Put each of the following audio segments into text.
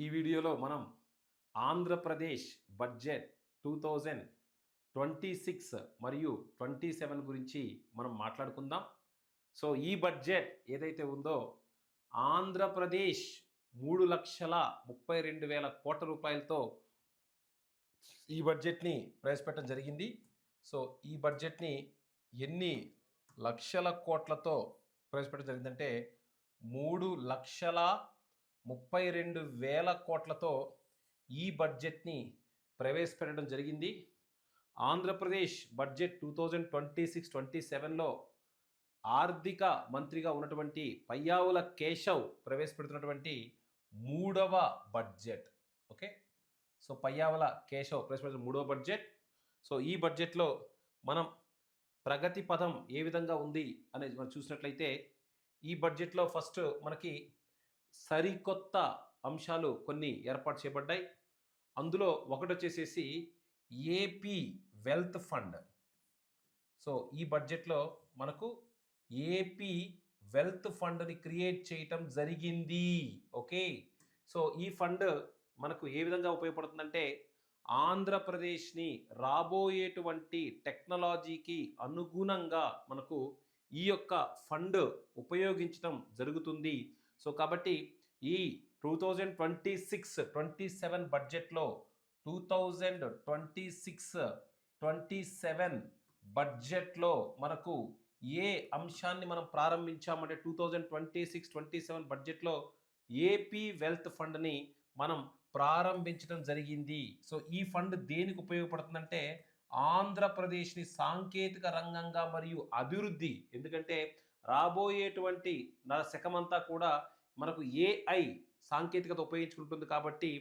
ఈ వీడియోలో మనం ఆంధ్రప్రదేశ్ బడ్జెట్ 2026 మరియు 27 గురించి మనం మాట్లాడుకుందాం. సో ఈ బడ్జెట్ ఏదైతే ఉందో ఆంధ్రప్రదేశ్ 3,32,000 కోట్ల రూపాయలతో ఈ బడ్జెట్ని ప్రవేశపెట్టడం జరిగింది. సో ఈ బడ్జెట్ని ఎన్ని లక్షల కోట్లతో ప్రవేశపెట్టడం జరిగిందంటే 3,32,000 కోట్లతో ఈ బడ్జెట్ని ప్రవేశపెట్టడం జరిగింది. ఆంధ్రప్రదేశ్ బడ్జెట్ 2026-27లో ఆర్థిక మంత్రిగా ఉన్నటువంటి పయ్యావుల కేశవ్ ప్రవేశపెడుతున్నటువంటి మూడవ budget. Okay, so Payyavula Keshav ప్రవేశపెడుతున్న మూడవ బడ్జెట్. సో ఈ బడ్జెట్లో మనం ప్రగతి పదం ఏ విధంగా ఉంది అనేది మనం చూసినట్లయితే ఈ బడ్జెట్లో ఫస్ట్ మనకి సరికొత్త అంశాలు కొన్ని ఏర్పాటు చేయబడ్డాయి. అందులో ఒకటి వచ్చేసేసి ఏపీ వెల్త్ ఫండ్. సో ఈ బడ్జెట్లో మనకు ఏపీ వెల్త్ ఫండ్ని క్రియేట్ చేయటం జరిగింది. ఓకే, సో ఈ ఫండ్ మనకు ఏ విధంగా ఉపయోగపడుతుందంటే ఆంధ్రప్రదేశ్ని రాబోయేటువంటి టెక్నాలజీకి అనుగుణంగా మనకు ఈ యొక్క ఫండ్ ఉపయోగించడం జరుగుతుంది. సో కాబట్టి ఈ 2026-27 బడ్జెట్లో 2026-27 బడ్జెట్లో మనకు ఏ అంశాన్ని మనం ప్రారంభించామంటే 2026-27 బడ్జెట్లో ఏపీ వెల్త్ ఫండ్ని మనం ప్రారంభించడం జరిగింది. సో ఈ ఫండ్ దేనికి ఉపయోగపడుతుందంటే ఆంధ్రప్రదేశ్ని సాంకేతిక రంగంగా మరియు అభివృద్ధి, ఎందుకంటే రాబోయేటువంటి శకమంతా కూడా మనకు ఏఐ సాంకేతికత ఉపయోగించుకుంటుంది. కాబట్టి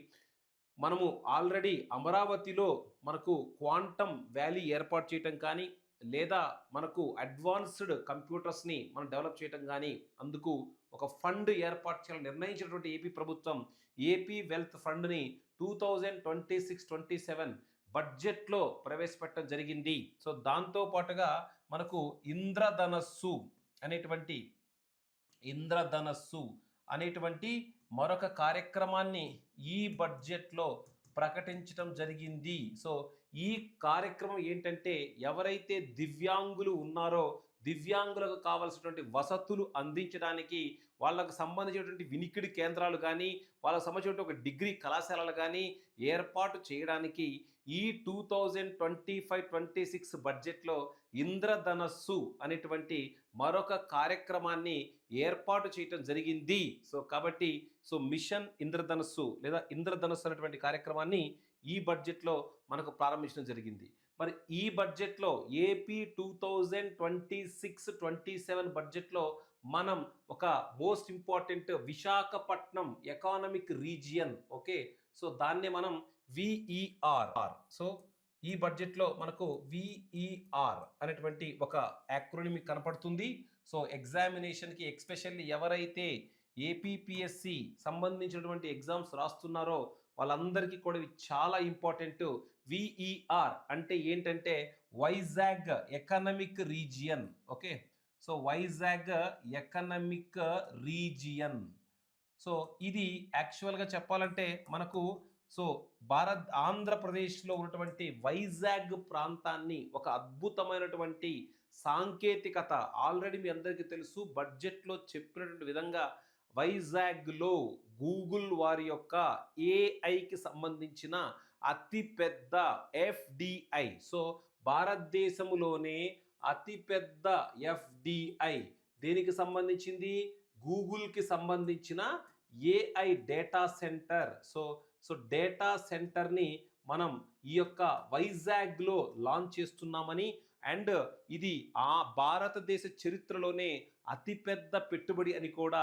మనము ఆల్రెడీ అమరావతిలో మనకు క్వాంటమ్ వ్యాలీ ఏర్పాటు చేయటం కానీ లేదా మనకు అడ్వాన్స్డ్ కంప్యూటర్స్ని మనం డెవలప్ చేయటం కానీ అందుకు ఒక ఫండ్ ఏర్పాటు చేయాలని నిర్ణయించినటువంటి ఏపీ ప్రభుత్వం ఏపీ వెల్త్ ఫండ్ని 2026-27 బడ్జెట్లో ప్రవేశపెట్టడం జరిగింది. సో దాంతో పాటుగా మనకు ఇంద్రధనస్సు అనేటువంటి మరొక కార్యక్రమాన్ని ఈ బడ్జెట్లో ప్రకటించడం జరిగింది. సో ఈ కార్యక్రమం ఏంటంటే ఎవరైతే దివ్యాంగులు ఉన్నారో దివ్యాంగులకు కావాల్సినటువంటి వసతులు అందించడానికి వాళ్ళకు సంబంధించినటువంటి వినికిడి కేంద్రాలు కానీ వాళ్ళకు సంబంధించినటువంటి ఒక డిగ్రీ కళాశాలలు కానీ ఏర్పాటు చేయడానికి ఈ 2025-26 బడ్జెట్లో ఇంద్రధనస్సు అనేటువంటి మరొక కార్యక్రమాన్ని ఏర్పాటు చేయటం జరిగింది. సో కాబట్టి మిషన్ ఇంద్రధనస్సు లేదా ఇంద్రధనస్సు అనేటువంటి కార్యక్రమాన్ని ఈ బడ్జెట్లో మనకు ప్రారంభించడం జరిగింది. మరి ఈ బడ్జెట్లో ఏపీ 2026-27 బడ్జెట్లో మనం ఒక most important Visakhapatnam economic region, okay, so దాన్ని మనం విఈఆర్. సో ఈ బడ్జెట్లో మనకు విఈఆర్ అనేటువంటి ఒక యాక్రోనిమి కనపడుతుంది. సో ఎగ్జామినేషన్కి ఎక్స్పెషల్లీ ఎవరైతే ఏపీపీఎస్సి సంబంధించినటువంటి ఎగ్జామ్స్ రాస్తున్నారో వాళ్ళందరికీ కూడా ఇవి చాలా ఇంపార్టెంట్. విఈఆర్ అంటే ఏంటంటే Vizag economic region. Okay, so Vizag economic region. So ఇది యాక్చువల్గా చెప్పాలంటే మనకు ఆంధ్రప్రదేశ్లో ఉన్నటువంటి వైజాగ్ ప్రాంతాన్ని ఒక అద్భుతమైనటువంటి సాంకేతికత, ఆల్రెడీ మీ అందరికీ తెలుసు బడ్జెట్లో చెప్పినటువంటి విధంగా వైజాగ్లో గూగుల్ వారి యొక్క ఏఐకి సంబంధించిన అతిపెద్ద ఎఫ్డిఐ, సో భారతదేశంలోనే అతిపెద్ద ఎఫ్డిఐ దేనికి సంబంధించింది? గూగుల్కి సంబంధించిన AI data centre. So data సెంటర్ని మనం ఈ యొక్క వైజాగ్లో లాంచ్ చేస్తున్నామని అండ్ ఇది ఆ భారతదేశ చరిత్రలోనే అతిపెద్ద పెట్టుబడి అని కూడా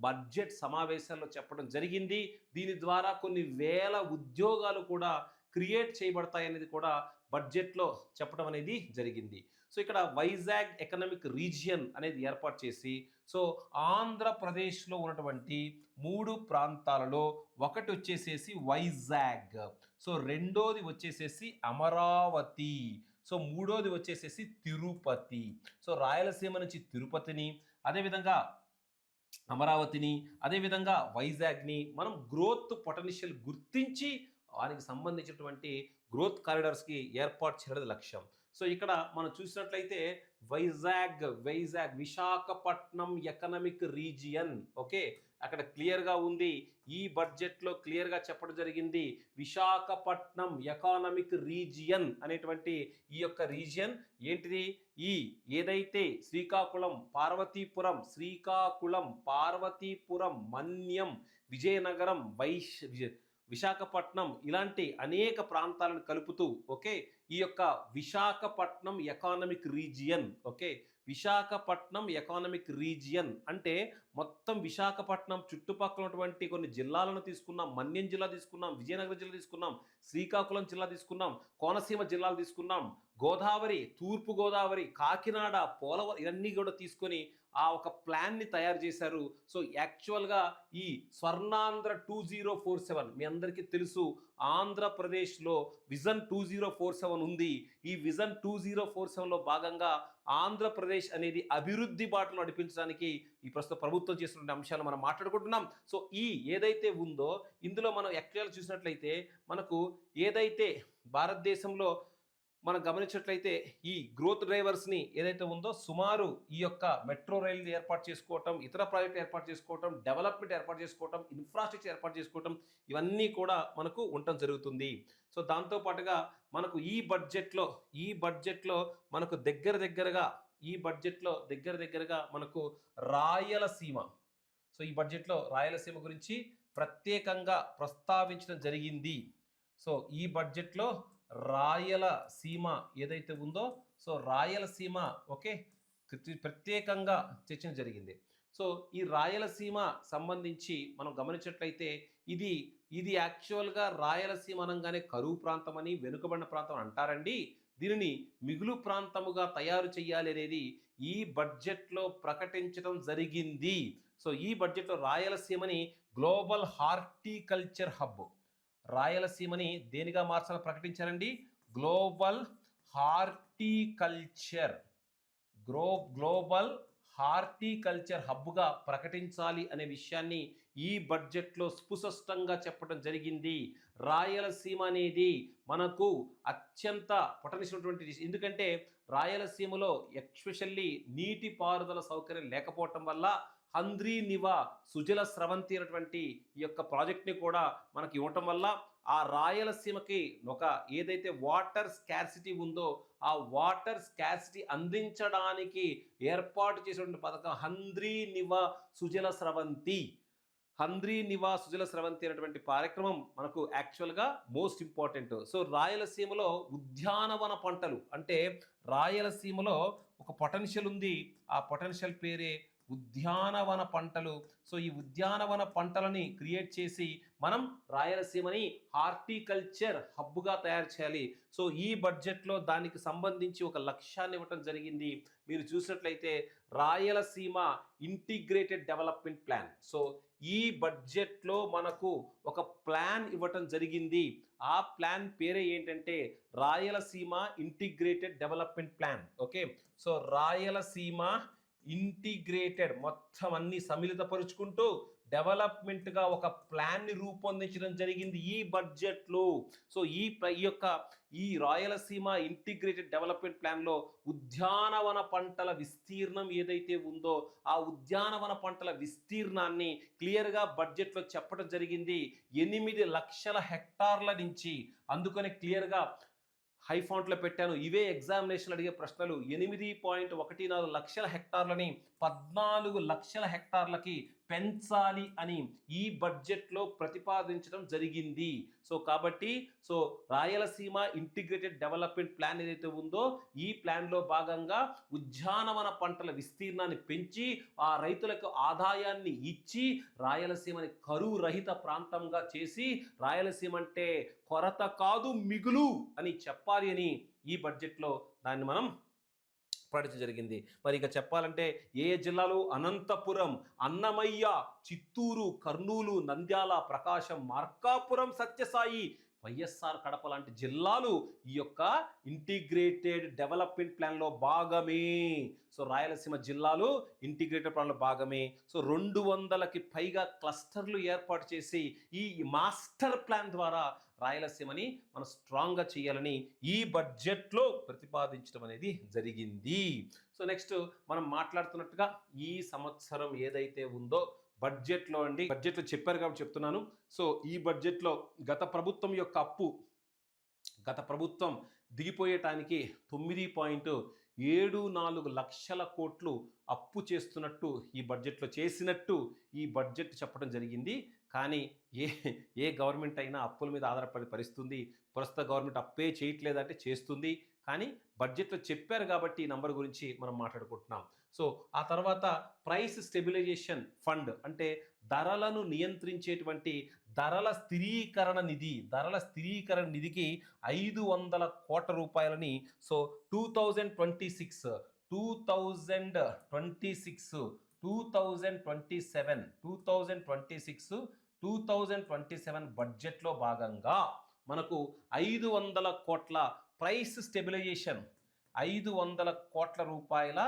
బడ్జెట్ సమావేశాల్లో చెప్పడం జరిగింది. దీని ద్వారా కొన్ని వేల ఉద్యోగాలు కూడా క్రియేట్ చేయబడతాయనేది కూడా బడ్జెట్లో చెప్పడం అనేది జరిగింది. సో ఇక్కడ వైజాగ్ ఎకనామిక్ రీజియన్ అనేది ఏర్పాటు చేసి ఆంధ్రప్రదేశ్లో ఉన్నటువంటి 3 ప్రాంతాలలో ఒకటి వచ్చేసేసి వైజాగ్, సో రెండోది వచ్చేసేసి అమరావతి, సో మూడోది వచ్చేసేసి తిరుపతి. సో రాయలసీమ నుంచి తిరుపతిని, అదేవిధంగా అమరావతిని, అదేవిధంగా వైజాగ్ని మనం గ్రోత్ పొటెన్షియల్ గుర్తించి వారికి సంబంధించినటువంటి గ్రోత్ కారిడార్స్కి ఏర్పాటు చేయడం లక్ష్యం. సో ఇక్కడ మనం చూసినట్లయితే Vizag Visakhapatnam economic region. Okay, అక్కడ క్లియర్గా ఉంది. ఈ బడ్జెట్లో క్లియర్గా చెప్పడం జరిగింది విశాఖపట్నం ఎకానమిక్ రీజియన్ అనేటువంటి ఈ యొక్క రీజియన్ ఏంటిది? ఈ ఏదైతే శ్రీకాకుళం పార్వతీపురం మన్యం విజయనగరం విశాఖపట్నం ఇలాంటి అనేక ప్రాంతాలను కలుపుతూ ఓకే ఈ యొక్క Visakhapatnam economic region. Okay, Visakhapatnam economic region అంటే మొత్తం విశాఖపట్నం చుట్టుపక్కల ఉన్నటువంటి కొన్ని జిల్లాలను తీసుకున్నాం. మన్యం జిల్లా తీసుకున్నాం, విజయనగరం జిల్లా తీసుకున్నాం, శ్రీకాకుళం జిల్లా తీసుకున్నాం, కోనసీమ జిల్లాలు తీసుకున్నాం, గోదావరి, తూర్పు గోదావరి, కాకినాడ, పోలవరం ఇవన్నీ కూడా తీసుకొని ఆ ఒక ప్లాన్ని తయారు చేశారు. సో యాక్చువల్గా ఈ స్వర్ణాంధ్ర 2047 మీ అందరికీ తెలుసు, ఆంధ్రప్రదేశ్లో విజన్ 2047 ఉంది. ఈ విజన్ 2047లో భాగంగా ఆంధ్రప్రదేశ్ అనేది అభివృద్ధి బాటలో నడిపించడానికి ఈ ప్రస్తుత ప్రభుత్వం చేస్తున్న అంశాలు మనం మాట్లాడుకుంటున్నాం. సో ఈ ఏదైతే ఉందో ఇందులో మనం యాక్చువల్గా చూసినట్లయితే మనకు ఏదైతే భారతదేశంలో మనం గమనించినట్లయితే ఈ గ్రోత్ డ్రైవర్స్ని ఏదైతే ఉందో సుమారు ఈ యొక్క మెట్రో రైలు ఏర్పాటు చేసుకోవటం, ఇతర ప్రాజెక్టులు ఏర్పాటు చేసుకోవటం, డెవలప్మెంట్ ఏర్పాటు చేసుకోవటం, ఇన్ఫ్రాస్ట్రక్చర్ ఏర్పాటు చేసుకోవటం ఇవన్నీ కూడా మనకు ఉండటం జరుగుతుంది. సో దాంతోపాటుగా మనకు ఈ బడ్జెట్లో మనకు దగ్గర దగ్గరగా మనకు రాయలసీమ. సో ఈ బడ్జెట్లో రాయలసీమ గురించి ప్రత్యేకంగా ప్రస్తావించడం జరిగింది. సో ఈ బడ్జెట్లో రాయలసీమ ఏదైతే ఉందో సో రాయలసీమ ఓకే ప్రత్యేకంగా చర్చన జరిగింది. సో ఈ రాయలసీమ సంబంధించి మనం గమనించినట్లయితే ఇది యాక్చువల్గా రాయలసీమ అనగానే కరువు ప్రాంతం అని, వెనుకబడిన ప్రాంతం అంటారండి. దీనిని మిగులు ప్రాంతముగా తయారు చేయాలి అనేది ఈ బడ్జెట్లో ప్రకటించడం జరిగింది. సో ఈ బడ్జెట్లో రాయలసీమని గ్లోబల్ హార్టికల్చర్ హబ్, రాయలసీమని దేనిగా మార్చాలని ప్రకటించారండి? గ్లోబల్ హార్టికల్చర్ హబ్గా ప్రకటించాలి అనే విషయాన్ని ఈ బడ్జెట్లో స్పష్టంగా చెప్పడం జరిగింది. రాయలసీమ అనేది మనకు అత్యంత పొటెన్షియల్, ఎందుకంటే రాయలసీమలో ఎస్పెషల్లీ నీటిపారుదల సౌకర్యం లేకపోవటం వల్ల హంద్రీ నివా సుజల స్రవంతి అనేటువంటి ఈ యొక్క ప్రాజెక్ట్ని కూడా మనకి ఇవ్వటం వల్ల ఆ రాయలసీమకి ఒక ఏదైతే వాటర్ స్కార్సిటీ ఉందో ఆ వాటర్ స్కార్సిటీ అందించడానికి ఏర్పాటు చేసినటువంటి పథకం హంద్రీ నివా సుజల స్రవంతి అనేటువంటి కార్యక్రమం మనకు యాక్చువల్గా మోస్ట్ ఇంపార్టెంట్. సో రాయలసీమలో ఉద్యానవన పంటలు అంటే రాయలసీమలో ఒక పొటెన్షియల్ ఉంది, ఆ పొటెన్షియల్ పేరే ఉద్యానవన పంటలు. సో ఈ ఉద్యానవన పంటలని క్రియేట్ చేసి మనం రాయలసీమని హార్టికల్చర్ హబ్గా తయారు చేయాలి. సో ఈ బడ్జెట్లో దానికి సంబంధించి ఒక లక్ష్యాన్ని ఇవ్వటం జరిగింది. మీరు చూసినట్లయితే Rayalaseema integrated development plan. So ఈ బడ్జెట్లో మనకు ఒక ప్లాన్ ఇవ్వటం జరిగింది. ఆ ప్లాన్ పేరే ఏంటంటే Rayalaseema integrated development plan. Okay, so Rayalaseema integrated మొత్తం అన్ని సమ్మిళితపరుచుకుంటూ డెవలప్మెంట్గా ఒక ప్లాన్ని రూపొందించడం జరిగింది ఈ బడ్జెట్లో. సో ఈ రాయలసీమ ఇంటిగ్రేటెడ్ డెవలప్మెంట్ ప్లాన్లో ఉద్యానవన పంటల విస్తీర్ణం ఏదైతే ఉందో ఆ ఉద్యానవన పంటల విస్తీర్ణాన్ని క్లియర్గా బడ్జెట్లో చెప్పడం జరిగింది. 8 లక్షల హెక్టార్ల నుంచి, అందుకని క్లియర్గా హై ఫాంట్లో పెట్టాను. ఇవే ఎగ్జామినేషన్ అడిగే ప్రశ్నలు. 8.14 లక్షల హెక్టార్లని 14 లక్షల హెక్టార్లకి పెంచాలి అని ఈ బడ్జెట్లో ప్రతిపాదించడం జరిగింది. సో కాబట్టి రాయలసీమ ఇంటిగ్రేటెడ్ డెవలప్మెంట్ ప్లాన్ ఏదైతే ఉందో ఈ ప్లాన్లో భాగంగా ఉద్యానవన పంటల విస్తీర్ణాన్ని పెంచి ఆ రైతులకు ఆదాయాన్ని ఇచ్చి రాయలసీమని కరువు రహిత ప్రాంతంగా చేసి రాయలసీమ అంటే కొరత కాదు మిగులు అని చెప్పాలి అని ఈ బడ్జెట్లో దాన్ని మనం ప్రకటించడం జరిగింది. మరి ఇక చెప్పాలంటే ఏ జిల్లాలు? అనంతపురం, అన్నమయ్య, చిత్తూరు, కర్నూలు, నంద్యాల, ప్రకాశం, మార్కాపురం, సత్యసాయి, వైఎస్ఆర్ కడప లాంటి జిల్లాలు ఈ యొక్క ఇంటిగ్రేటెడ్ డెవలప్మెంట్ ప్లాన్లో భాగమే. సో రాయలసీమ జిల్లాలు ఇంటిగ్రేటెడ్ ప్లాన్లో భాగమే. సో 200కి పైగా క్లస్టర్లు ఏర్పాటు చేసి ఈ మాస్టర్ ప్లాన్ ద్వారా రాయలసీమని మనం స్ట్రాంగ్గా చేయాలని ఈ బడ్జెట్లో ప్రతిపాదించడం అనేది జరిగింది. సో నెక్స్ట్ మనం మాట్లాడుతున్నట్టుగా ఈ సంవత్సరం ఏదైతే ఉందో బడ్జెట్లో చెప్పారు కాబట్టి చెప్తున్నాను. సో ఈ బడ్జెట్లో గత ప్రభుత్వం యొక్క అప్పు, గత ప్రభుత్వం దిగిపోయటానికి 9.74 లక్షల కోట్లు అప్పు చేస్తున్నట్టు ఈ బడ్జెట్లో చేసినట్టు ఈ బడ్జెట్ చెప్పడం జరిగింది. కానీ ఏ గవర్నమెంట్ అయినా అప్పుల మీద ఆధారపడి పరిస్థితుంది. ప్రస్తుత గవర్నమెంట్ అప్పే చేయట్లేదంటే చేస్తుంది. కానీ బడ్జెట్లో చెప్పారు కాబట్టి ఈ నంబర్ గురించి మనం మాట్లాడుకుంటున్నాం. సో ఆ తర్వాత ప్రైస్ స్టెబిలైజేషన్ ఫండ్ అంటే ధరలను నియంత్రించేటువంటి ధరల స్థిరీకరణ నిధికి 500 కోట్ల రూపాయలని సో 2026, 2027 బడ్జెట్లో భాగంగా మనకు 500 కోట్ల ప్రైస్ స్టెబిలైజేషన్ 500 కోట్ల రూపాయల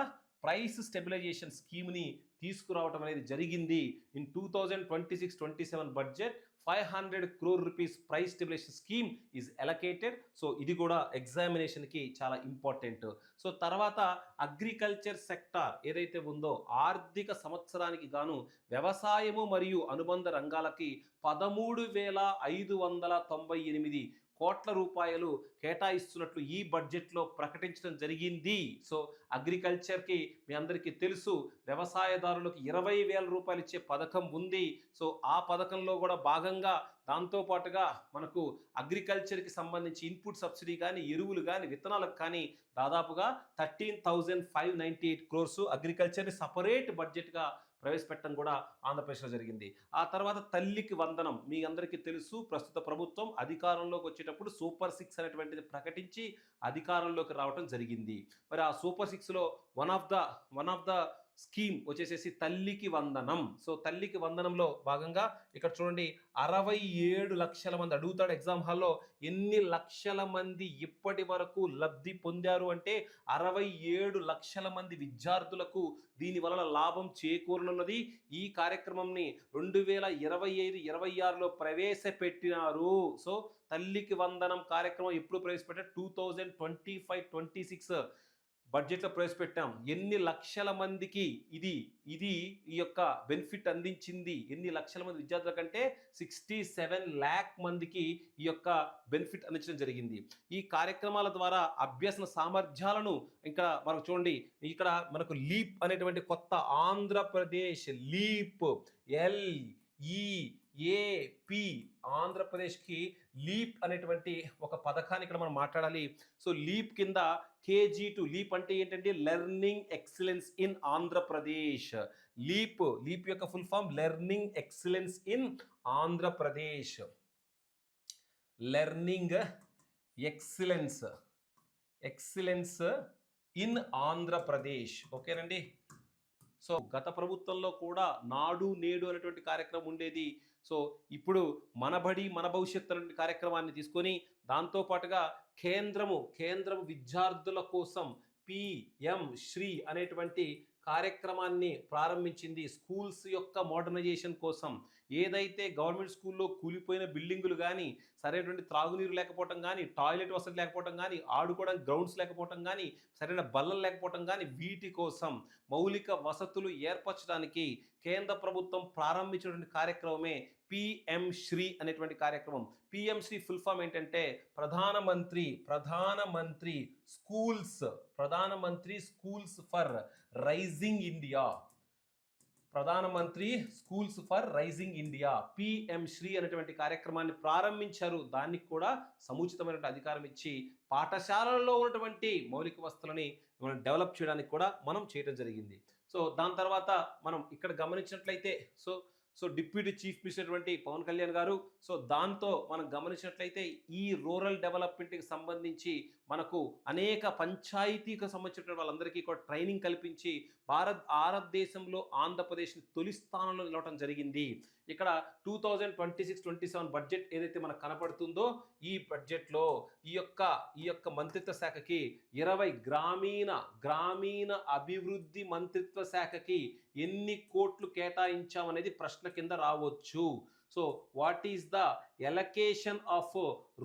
ప్రైస్ స్టెబిలైజేషన్ స్కీమ్ని తీసుకురావడం అనేది జరిగింది. In 2026-27 budget 500 crore rupees price stabilization scheme is allocated. So ఇది కూడా ఎగ్జామినేషన్కి చాలా ఇంపార్టెంట్. సో తర్వాత అగ్రికల్చర్ సెక్టార్ ఏదైతే ఉందో ఆర్థిక సంవత్సరానికి గాను వ్యవసాయము మరియు అనుబంధ రంగాలకి 13,598 కోట్ల రూపాయలు కేటాయిస్తున్నట్లు ఈ బడ్జెట్లో ప్రకటించడం జరిగింది. సో అగ్రికల్చర్కి మీ అందరికీ తెలుసు, వ్యవసాయదారులకు 20,000 రూపాయలు ఇచ్చే పథకం ఉంది. సో ఆ పథకంలో కూడా భాగంగా దాంతోపాటుగా మనకు అగ్రికల్చర్కి సంబంధించి ఇన్పుట్ సబ్సిడీ కానీ, ఎరువులు కానీ, విత్తనాలకు కానీ దాదాపుగా 13,598 crores అగ్రికల్చర్ని సపరేట్ బడ్జెట్గా ప్రవేశపెట్టడం కూడా ఆంధ్రప్రదేశ్లో జరిగింది. ఆ తర్వాత తల్లికి వందనం మీ అందరికీ తెలుసు, ప్రస్తుత ప్రభుత్వం అధికారంలోకి వచ్చేటప్పుడు సూపర్ 6 అనేటువంటిది ప్రకటించి అధికారంలోకి రావడం జరిగింది. మరి ఆ సూపర్ 6లో వన్ ఆఫ్ ద స్కీమ్ వచ్చేసేసి తల్లికి వందనం. సో తల్లికి వందనంలో భాగంగా ఇక్కడ చూడండి 67 లక్షల మంది అడుగుతాడు ఎగ్జామ్ హాల్లో, ఎన్ని లక్షల మంది ఇప్పటి వరకు లబ్ధి పొందారు అంటే 67 లక్షల మంది విద్యార్థులకు దీని వలన లాభం చేకూరనున్నది. ఈ కార్యక్రమంని 2025-26లో ప్రవేశపెట్టినారు. సో తల్లికి వందనం కార్యక్రమం ఎప్పుడు ప్రవేశపెట్టారు? 2025-26 బడ్జెట్లో ప్రవేశపెట్టాం. ఎన్ని లక్షల మందికి ఇది ఈ యొక్క బెనిఫిట్ అందించింది? ఎన్ని లక్షల మంది విద్యార్థుల కంటే 67 lakh మందికి ఈ యొక్క బెనిఫిట్ అందించడం జరిగింది. ఈ కార్యక్రమాల ద్వారా అభ్యసన సామర్థ్యాలను ఇంకా మనకు చూడండి, ఇక్కడ మనకు లీప్ అనేటువంటి కొత్త ఆంధ్రప్రదేశ్ లీప్ LEAP ఆంధ్రప్రదేశ్కి లీప్ అనేటువంటి ఒక పథకాన్ని ఇక్కడ మనం మాట్లాడాలి. సో లీప్ కింద KG2 లీప్ అంటే ఏంటంటే learning excellence in Andhra Pradesh. Leap యొక్క full form learning excellence in Andhra Pradesh. Learning excellence in Andhra Pradesh. ఓకేనండి. సో గత ప్రభుత్వంలో కూడా నాడు నేడు అనేటువంటి కార్యక్రమం ఉండేది. సో ఇప్పుడు మనబడి మన భవిష్యత్తు అనే కార్యక్రమాన్ని తీసుకొని దాంతోపాటుగా కేంద్రము విద్యార్థుల కోసం PM శ్రీ అనేటువంటి కార్యక్రమాన్ని ప్రారంభించింది. స్కూల్స్ యొక్క మోడర్నైజేషన్ కోసం. ఏదైతే గవర్నమెంట్ స్కూల్లో కూలిపోయిన బిల్డింగులు కానీ, సరైనటువంటి త్రాగునీరు లేకపోవటం కానీ, టాయిలెట్ వసతి లేకపోవటం కానీ, ఆడుకోవడానికి గ్రౌండ్స్ లేకపోవటం కానీ, సరైన బల్లలు లేకపోవటం కానీ, వీటి కోసం మౌలిక వసతులు ఏర్పరచడానికి కేంద్ర ప్రభుత్వం ప్రారంభించినటువంటి కార్యక్రమమే PM శ్రీ అనేటువంటి కార్యక్రమం. PM శ్రీ ఫుల్ ఫామ్ ఏంటంటే Pradhanmantri schools for rising India. Pradhanmantri schools for rising India PM Shri అనేటువంటి కార్యక్రమాన్ని ప్రారంభించారు. దానికి కూడా సముచితమైనటువంటి అధికారం ఇచ్చి పాఠశాలల్లో ఉన్నటువంటి మౌలిక వసతులని మనం డెవలప్ చేయడానికి కూడా మనం చేయడం జరిగింది. సో దాని తర్వాత మనం ఇక్కడ గమనించినట్లయితే సో డిప్యూటీ చీఫ్ మినిస్టర్ అటువంటి పవన్ కళ్యాణ్ గారు, సో దాంతో మనం గమనించినట్లయితే ఈ రూరల్ డెవలప్మెంట్కి సంబంధించి మనకు అనేక పంచాయతీకి సంబంధించిన వాళ్ళందరికీ కూడా ట్రైనింగ్ కల్పించి భారతదేశంలో ఆంధ్రప్రదేశ్ని తొలి స్థానంలో నిలవడం జరిగింది. ఇక్కడ 2026-27 బడ్జెట్ ఏదైతే మనకు కనపడుతుందో ఈ బడ్జెట్లో ఈ యొక్క మంత్రిత్వ శాఖకి 20 గ్రామీణ అభివృద్ధి మంత్రిత్వ శాఖకి ఎన్ని కోట్లు కేటాయించామనేది ప్రశ్న కింద రావచ్చు. So what is the allocation of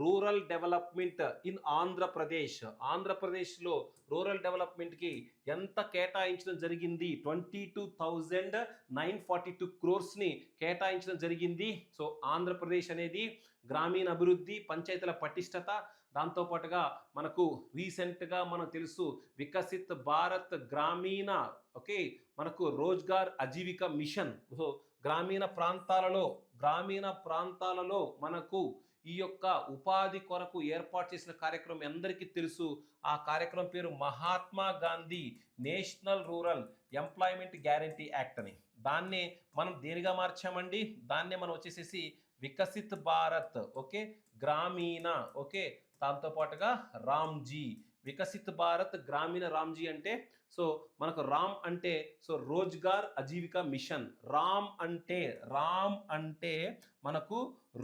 rural development in Andhra Pradesh? ఆంధ్రప్రదేశ్లో రూరల్ డెవలప్మెంట్కి ఎంత కేటాయించడం జరిగింది? 22,942 క్రోర్స్ని కేటాయించడం జరిగింది. సో ఆంధ్రప్రదేశ్ అనేది గ్రామీణ అభివృద్ధి, పంచాయతీల పటిష్టత, దాంతోపాటుగా మనకు రీసెంట్గా మనకు తెలుసు వికసిత్ భారత్ గ్రామీణ మనకు రోజ్గార్ అజీవిక మిషన్. సో గ్రామీణ ప్రాంతాలలో మనకు ఈ యొక్క ఉపాధి కొరకు ఏర్పాటు చేసిన కార్యక్రమం అందరికీ తెలుసు. ఆ కార్యక్రమం పేరు Mahatma Gandhi national rural employment guarantee act అని. దాన్నే మనం దేనిగా మార్చామండి? దాన్నే మనం వచ్చేసేసి వికసిత్ భారత్ గ్రామీణ దాంతో పాటుగా రామ్జీ, వికసిత్ భారత్ గ్రామీణ రామ్జీ అంటే సో మనకు రామ్ అంటే సో రోజ్గార్ అజీవిక మిషన్. రామ్ అంటే మనకు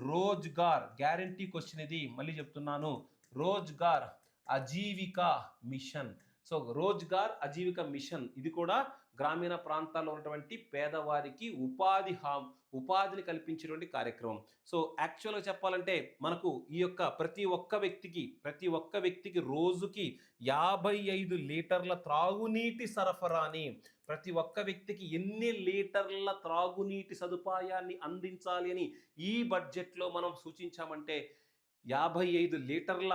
రోజ్గార్, గ్యారంటీ క్వశ్చన్ ఇది, మళ్ళీ చెప్తున్నాను, Rozgar Ajeevika mission. So Rozgar Ajeevika mission ఇది కూడా గ్రామీణ ప్రాంతాల్లో ఉన్నటువంటి పేదవారికి ఉపాధిని కల్పించేటువంటి కార్యక్రమం. సో యాక్చువల్గా చెప్పాలంటే మనకు ఈ యొక్క ప్రతి ఒక్క వ్యక్తికి రోజుకి 55 లీటర్ల త్రాగునీటి సరఫరాని, ప్రతి ఒక్క వ్యక్తికి ఎన్ని లీటర్ల త్రాగునీటి సదుపాయాన్ని అందించాలి అని ఈ బడ్జెట్లో మనం సూచించామంటే 55 లీటర్ల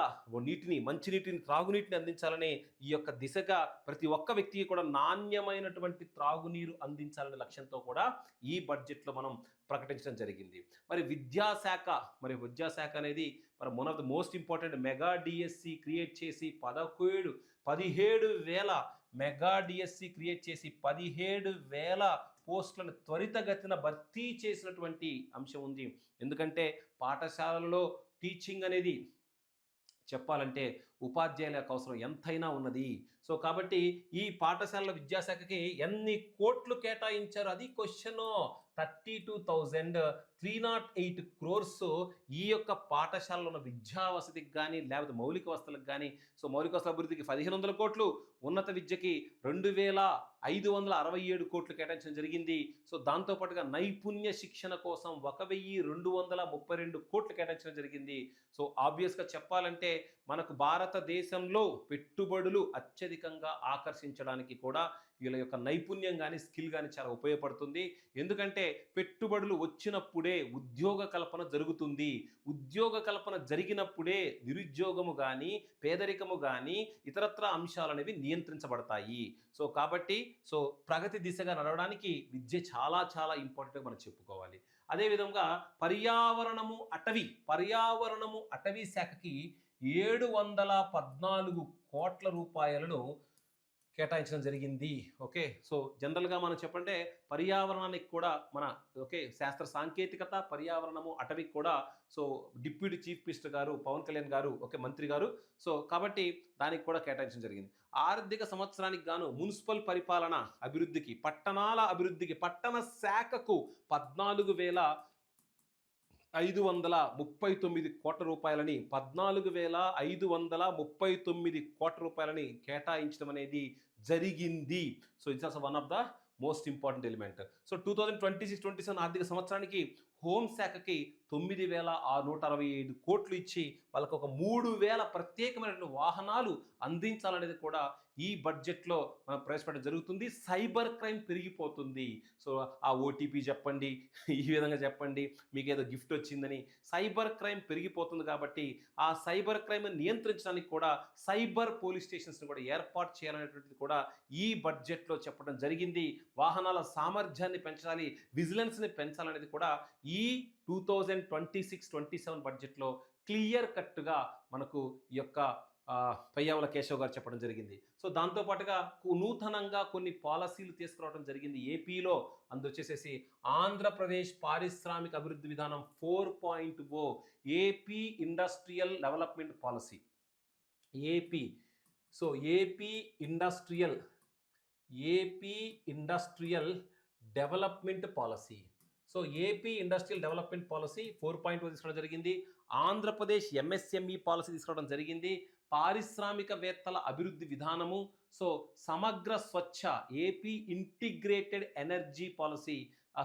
మంచినీటిని, త్రాగునీటిని అందించాలనే ఈ యొక్క దిశగా ప్రతి ఒక్క వ్యక్తికి కూడా నాణ్యమైనటువంటి త్రాగునీరు అందించాలనే లక్ష్యంతో కూడా ఈ బడ్జెట్లో మనం ప్రకటించడం జరిగింది. మరి విద్యాశాఖ అనేది మరి one of the most important. Mega DSC create చేసి 17,000 మెగా డిఎస్సి క్రియేట్ చేసి 17,000 పోస్టులను త్వరితగతిన భర్తీ చేసినటువంటి అంశం ఉంది. ఎందుకంటే పాఠశాలలో టీచింగ్ అనేది చెప్పాలంటే ఉపాధ్యాయుల యొక్క అవసరం ఎంతైనా ఉన్నది. సో కాబట్టి ఈ పాఠశాలల విద్యాశాఖకి ఎన్ని కోట్లు కేటాయించారు అది క్వశ్చన్. 32,308 క్రోర్స్ ఈ యొక్క పాఠశాలలో ఉన్న విద్యా వసతికి కానీ లేకపోతే మౌలిక వసతులకు కానీ, సో మౌలిక వసతుల అభివృద్ధికి 1,500 కోట్లు, ఉన్నత విద్యకి 2,567 కోట్లు కేటాయించడం జరిగింది. సో దాంతోపాటుగా నైపుణ్య శిక్షణ కోసం 1,232 కోట్లు కేటాయించడం జరిగింది. సో ఆబ్వియస్గా చెప్పాలంటే మనకు భారతదేశంలో పెట్టుబడులు అత్యధికంగా ఆకర్షించడానికి కూడా వీళ్ళ యొక్క నైపుణ్యం కానీ స్కిల్ కానీ చాలా ఉపయోగపడుతుంది. ఎందుకంటే పెట్టుబడులు వచ్చినప్పుడే ఉద్యోగ కల్పన జరుగుతుంది. ఉద్యోగ కల్పన జరిగినప్పుడే నిరుద్యోగము కానీ పేదరికము కానీ ఇతరత్ర అంశాలు అనేవి నియంత్రించబడతాయి. సో కాబట్టి ప్రగతి దిశగా నడవడానికి విద్య చాలా చాలా ఇంపార్టెంట్గా మనం చెప్పుకోవాలి. అదేవిధంగా పర్యావరణము అటవీ శాఖకి 714 కోట్ల రూపాయలను కేటాయించడం జరిగింది. సో జనరల్గా మనం చెప్పంటే పర్యావరణానికి కూడా మన శాస్త్ర సాంకేతికత, పర్యావరణము, అటవీకి కూడా సో డిప్యూటీ చీఫ్ మినిస్టర్ గారు పవన్ కళ్యాణ్ గారు మంత్రి గారు, సో కాబట్టి దానికి కూడా కేటాయించడం జరిగింది. ఆర్థిక సంవత్సరానికి గాను మున్సిపల్ పరిపాలన అభివృద్ధికి, పట్టణాల అభివృద్ధికి, పట్టణ శాఖకు 14,539 కోట్ల రూపాయలని 14,539 కోట్ల రూపాయలని కేటాయించడం అనేది జరిగింది. So it's also one of the most important element. So 2026-27 ఆర్థిక సంవత్సరానికి హోంశాఖకి 9,165 కోట్లు ఇచ్చి వాళ్ళకు ఒక 3,000 ప్రత్యేకమైన వాహనాలు అందించాలనేది కూడా ఈ బడ్జెట్లో మనం ప్రవేశపెట్టడం జరుగుతుంది. సైబర్ క్రైమ్ పెరిగిపోతుంది. సో ఆ ఓటీపీ చెప్పండి, ఈ విధంగా చెప్పండి, మీకు ఏదో గిఫ్ట్ వచ్చిందని సైబర్ క్రైమ్ పెరిగిపోతుంది. కాబట్టి ఆ సైబర్ క్రైమ్ నియంత్రించడానికి కూడా సైబర్ పోలీస్ స్టేషన్స్ని కూడా ఏర్పాటు చేయాలనేటువంటిది కూడా ఈ బడ్జెట్లో చెప్పడం జరిగింది. వాహనాల సామర్థ్యాన్ని పెంచాలి, విజిలెన్స్ని పెంచాలనేది కూడా ఈ 2026-27 బడ్జెట్లో క్లియర్ కట్గా మనకు ఈ యొక్క పయ్యావుల కేశవ్ గారు చెప్పడం జరిగింది. సో దాంతోపాటుగా నూతనంగా కొన్ని పాలసీలు తీసుకురావడం జరిగింది ఏపీలో. అందుచేసేసి ఆంధ్రప్రదేశ్ పారిశ్రామిక అభివృద్ధి విధానం 4.0 AP industrial development policy. AP industrial development policy. So AP industrial development policy 4.0 తీసుకోవడం జరిగింది. ఆంధ్రప్రదేశ్ ఎంఎస్ఎంఈ పాలసీ తీసుకోవడం జరిగింది. పారిశ్రామికవేత్తల అభివృద్ధి విధానము, సో సమగ్ర స్వచ్ఛ AP integrated energy policy,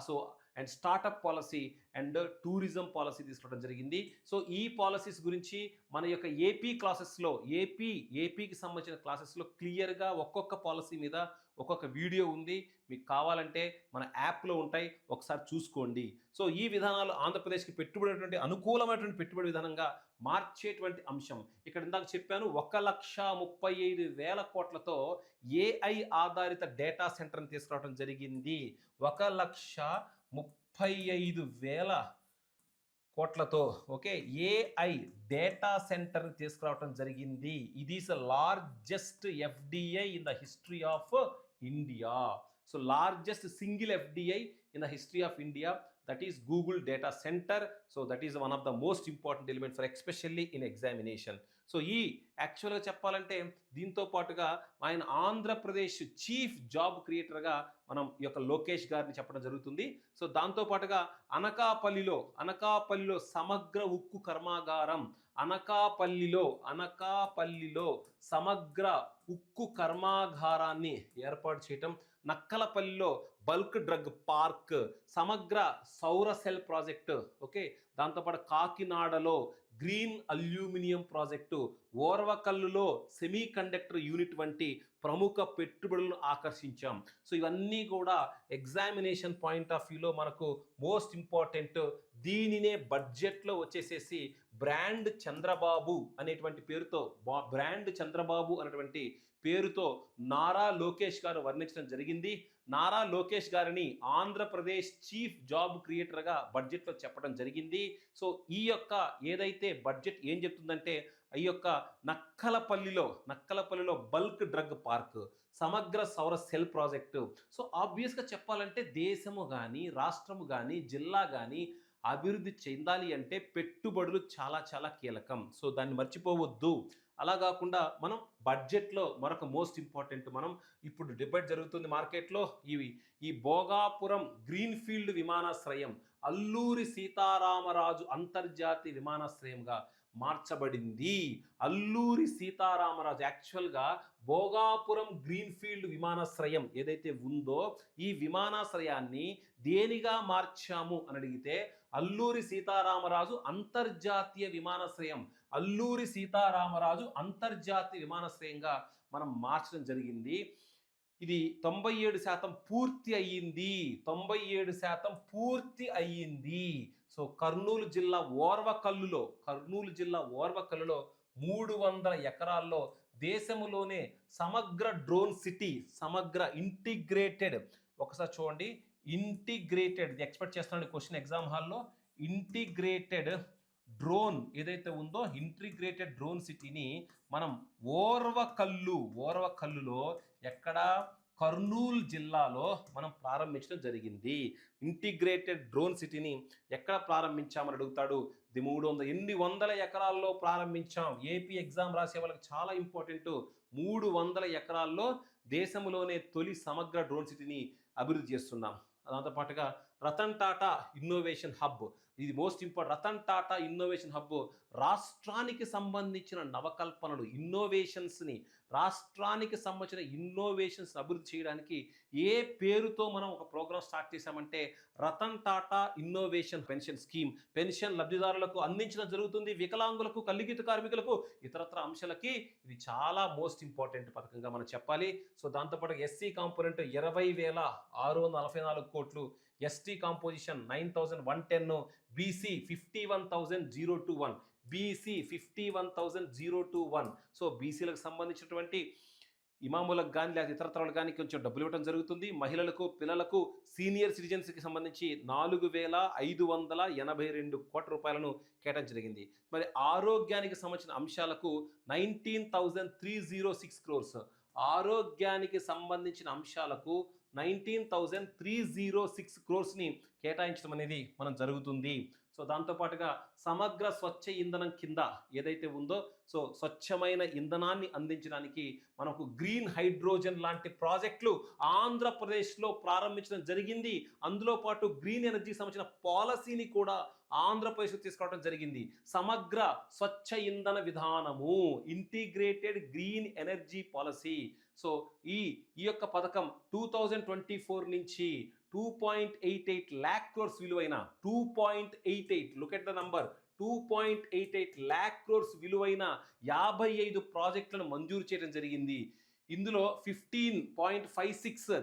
so and startup policy and tourism policy తీసుకోవడం జరిగింది. సో ఈ పాలసీస్ గురించి మన యొక్క ఏపీ క్లాసెస్లో ఏపీకి సంబంధించిన క్లాసెస్లో క్లియర్గా ఒక్కొక్క పాలసీ మీద ఒక్కొక్క వీడియో ఉంది. మీకు కావాలంటే మన యాప్లో ఉంటాయి, ఒకసారి చూసుకోండి. సో ఈ విధానాలు ఆంధ్రప్రదేశ్కి పెట్టుబడి అనుకూలమైనటువంటి పెట్టుబడి విధానంగా మార్చేటువంటి అంశం. ఇక్కడ ఇందాక చెప్పాను 1,35,000 కోట్లతో ఏఐ ఆధారిత డేటా సెంటర్ని తీసుకురావడం జరిగింది. 1,35,000 కోట్లతో ఓకే ఏఐ డేటా సెంటర్ తీసుకురావడం జరిగింది. ఇది is largest FDI in the history of India. So largest single FDI in the history of India, that is Google data center. So that is one of the most important element for especially in examination. So ఈ యాక్చువల్గా చెప్పాలంటే దీంతో పాటుగా ఆయన Andhra Pradesh chief job క్రియేటర్గా మనం ఈ యొక్క లోకేష్ గారిని చెప్పడం జరుగుతుంది. సో దాంతోపాటుగా అనకాపల్లిలో సమగ్ర ఉక్కు కర్మాగారం, అనకాపల్లిలో సమగ్ర ఉక్కు కర్మాగారాన్ని ఏర్పాటు చేయటం, నక్కలపల్లిలో బల్క్ డ్రగ్ పార్క్, సమగ్ర సౌర సెల్ ప్రాజెక్టు, ఓకే, దాంతోపాటు కాకినాడలో గ్రీన్ అల్యూమినియం ప్రాజెక్టు, ఓర్వకల్లులో సెమీ కండక్టర్ యూనిట్ వంటి ప్రముఖ పెట్టుబడులను ఆకర్షించాం. సో ఇవన్నీ కూడా ఎగ్జామినేషన్ పాయింట్ ఆఫ్ వ్యూలో మనకు మోస్ట్ ఇంపార్టెంట్. దీనినే బడ్జెట్లో వచ్చేసేసి బ్రాండ్ చంద్రబాబు అనేటువంటి పేరుతో నారా లోకేష్ గారు వర్ణించడం జరిగింది. నారా లోకేష్ గారిని ఆంధ్రప్రదేశ్ చీఫ్ జాబ్ క్రియేటర్గా బడ్జెట్లో చెప్పడం జరిగింది. సో ఈ యొక్క ఏదైతే బడ్జెట్ ఏం చెప్తుందంటే ఈ యొక్క నక్కలపల్లిలో బల్క్ డ్రగ్ పార్క్, సమగ్ర సౌర సెల్ ప్రాజెక్టు. సో ఆబ్వియస్గా చెప్పాలంటే దేశము కానీ రాష్ట్రము కానీ జిల్లా కానీ అభివృద్ధి చెందాలి అంటే పెట్టుబడులు చాలా చాలా కీలకం. సో దాన్ని మర్చిపోవద్దు. అలా కాకుండా మనం బడ్జెట్లో మరొక మోస్ట్ ఇంపార్టెంట్, మనం ఇప్పుడు డిబేట్ జరుగుతుంది మార్కెట్లో, ఈ భోగాపురం గ్రీన్ఫీల్డ్ విమానాశ్రయం అల్లూరి సీతారామరాజు అంతర్జాతీయ విమానాశ్రయంగా మార్చబడింది. అల్లూరి సీతారామరాజు యాక్చువల్గా భోగాపురం గ్రీన్ఫీల్డ్ విమానాశ్రయం ఏదైతే ఉందో ఈ విమానాశ్రయాన్ని దేనిగా మార్చాము అని అడిగితే అల్లూరి సీతారామరాజు అంతర్జాతీయ విమానాశ్రయం, అల్లూరి సీతారామరాజు అంతర్జాతీయ విమానాశ్రయంగా మనం మార్చడం జరిగింది. ఇది 97% పూర్తి అయ్యింది. 97% పూర్తి అయ్యింది. సో కర్నూలు జిల్లా ఓర్వకల్లులో 300 ఎకరాల్లో దేశంలోనే సమగ్ర డ్రోన్ సిటీ, సమగ్ర ఇంటిగ్రేటెడ్, ఒకసారి చూడండి, ఇంటిగ్రేటెడ్ ఎక్స్పెక్ట్ చేస్తున్నాను క్వశ్చన్ ఎగ్జామ్ హాల్లో, ఇంటిగ్రేటెడ్ డ్రోన్ ఏదైతే ఉందో ఇంటిగ్రేటెడ్ డ్రోన్ సిటీని మనం ఓర్వకల్లులో ఎక్కడ కర్నూలు జిల్లాలో మనం ప్రారంభించడం జరిగింది. ఇంటిగ్రేటెడ్ డ్రోన్ సిటీని ఎక్కడ ప్రారంభించామని అడుగుతాడు. 300 ఎకరాల్లో ప్రారంభించాం. ఏపీ ఎగ్జామ్ రాసే వాళ్ళకి చాలా ఇంపార్టెంట్. 300 ఎకరాల్లో దేశంలోనే తొలి సమగ్ర డ్రోన్ సిటీని అభివృద్ధి చేస్తున్నాం. దాంతోపాటుగా రతన్ టాటా ఇన్నోవేషన్ హబ్, ఇది most important. Ratan Tata innovation hub రాష్ట్రానికి సంబంధించిన నవకల్పనలు, రాష్ట్రానికి సంబంధించిన ఇన్నోవేషన్స్ అభివృద్ధి చేయడానికి ఏ పేరుతో మనం ఒక ప్రోగ్రామ్ స్టార్ట్ చేశామంటే Ratan Tata innovation pension scheme. Pension లబ్ధిదారులకు అందించడం జరుగుతుంది. వికలాంగులకు, కల్లిగీత కార్మికులకు, ఇతరత్ర అంశాలకి ఇది చాలా మోస్ట్ ఇంపార్టెంట్ పథకంగా మనం చెప్పాలి. సో దాంతోపాటు ఎస్సీ కాంపోనెంట్ 20,644 కోట్లు, ఎస్టీ కాంపోజిషన్ 9,110, బీసీ 51,021. సో బీసీలకు సంబంధించినటువంటి ఇమాములకు కానీ లేదా ఇతరత్రాలకు కానీ కొంచెం డబ్బులు ఇవ్వడం జరుగుతుంది. మహిళలకు, పిల్లలకు, సీనియర్ సిటిజన్స్కి సంబంధించి 4,582 కోట్ల రూపాయలను కేటాయించడం జరిగింది. మరి ఆరోగ్యానికి సంబంధించిన అంశాలకు 19,306 క్రోర్స్, ఆరోగ్యానికి సంబంధించిన అంశాలకు 19,306 క్రోర్స్ని కేటాయించడం అనేది మనం జరుగుతుంది. సో దాంతోపాటుగా సమగ్ర స్వచ్ఛ ఇంధనం కింద ఏదైతే ఉందో సో స్వచ్ఛమైన ఇంధనాన్ని అందించడానికి మనకు గ్రీన్ హైడ్రోజన్ లాంటి ప్రాజెక్టులు ఆంధ్రప్రదేశ్లో ప్రారంభించడం జరిగింది. అందులో పాటు గ్రీన్ ఎనర్జీకి సంబంధించిన పాలసీని కూడా ఆంధ్రప్రదేశ్లో తీసుకురావడం జరిగింది. సమగ్ర స్వచ్ఛ ఇంధన విధానము, integrated green energy policy. So ఈ యొక్క పథకం 2024 నుంచి 2.88 lakh crores విలువైన 2.88 look at the number 2.88 lakh crores విలువైన 55 ప్రాజెక్టులను మంజూరు చేయడం జరిగింది. ఇందులో 15.56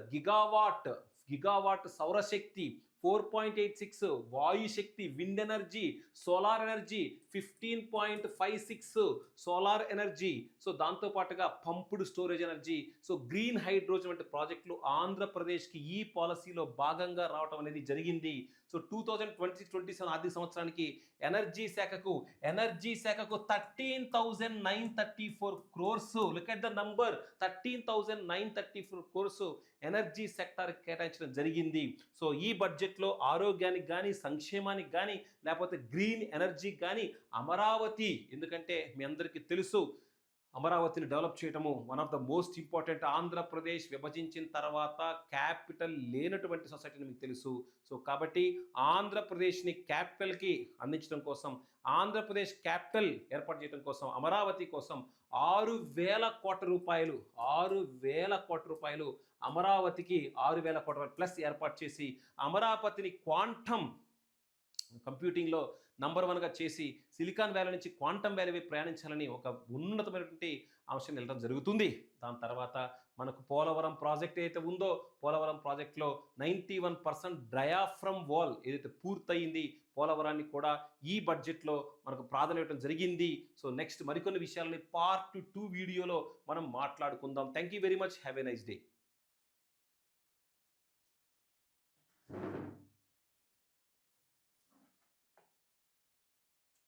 గిగావాట్ సౌరశక్తి, 4.86 వాయు శక్తి wind energy, solar energy, 15.56 solar energy, so దాంతోపాటుగా పంపుడు storage energy, so green hydrogen వంటి ప్రాజెక్టులు ఆంధ్రప్రదేశ్కి ఈ పాలసీలో భాగంగా రావడం అనేది జరిగింది. సో 2020-27 ఆర్థిక సంవత్సరానికి ఎనర్జీ శాఖకు 13,934 crores, look at the number 13,934 crores energy sector కేటాయించడం జరిగింది. సో ఈ బడ్జెట్లో ఆరోగ్యానికి కానీ, సంక్షేమానికి కానీ, లేకపోతే గ్రీన్ ఎనర్జీకి కానీ అమరావతి, ఎందుకంటే మీ అందరికీ తెలుసు అమరావతిని డెవలప్ చేయటము one of the most important. Andhra Pradesh విభజించిన తర్వాత క్యాపిటల్ లేనటువంటి సొసైటీని మీకు తెలుసు. సో కాబట్టి ఆంధ్రప్రదేశ్ని క్యాపిటల్కి అందించడం కోసం, ఆంధ్రప్రదేశ్ క్యాపిటల్ ఏర్పాటు చేయడం కోసం, అమరావతి కోసం 6,000 కోట్ల రూపాయలు అమరావతికి 6,000 కోట్ల రూపాయలు ప్లస్ ఏర్పాటు చేసి అమరావతిని క్వాంటమ్ కంప్యూటింగ్లో నంబర్ 1గా చేసి సిలికాన్ వ్యాలీ నుంచి క్వాంటమ్ వ్యాలీ ప్రయాణించాలని ఒక ఉన్నతమైనటువంటి అంశం వెళ్ళడం జరుగుతుంది. దాని తర్వాత మనకు పోలవరం ప్రాజెక్ట్ ఏదైతే ఉందో, పోలవరం ప్రాజెక్ట్లో 91% డయాఫ్రమ్ వాల్ ఏదైతే పూర్తయింది, పోలవరాన్ని కూడా ఈ బడ్జెట్లో మనకు ప్రాధాన్యత ఇవ్వడం జరిగింది. సో నెక్స్ట్ మరికొన్ని విషయాలని పార్ట్ 2 వీడియోలో మనం మాట్లాడుకుందాం. Thank you very much. Have a nice day.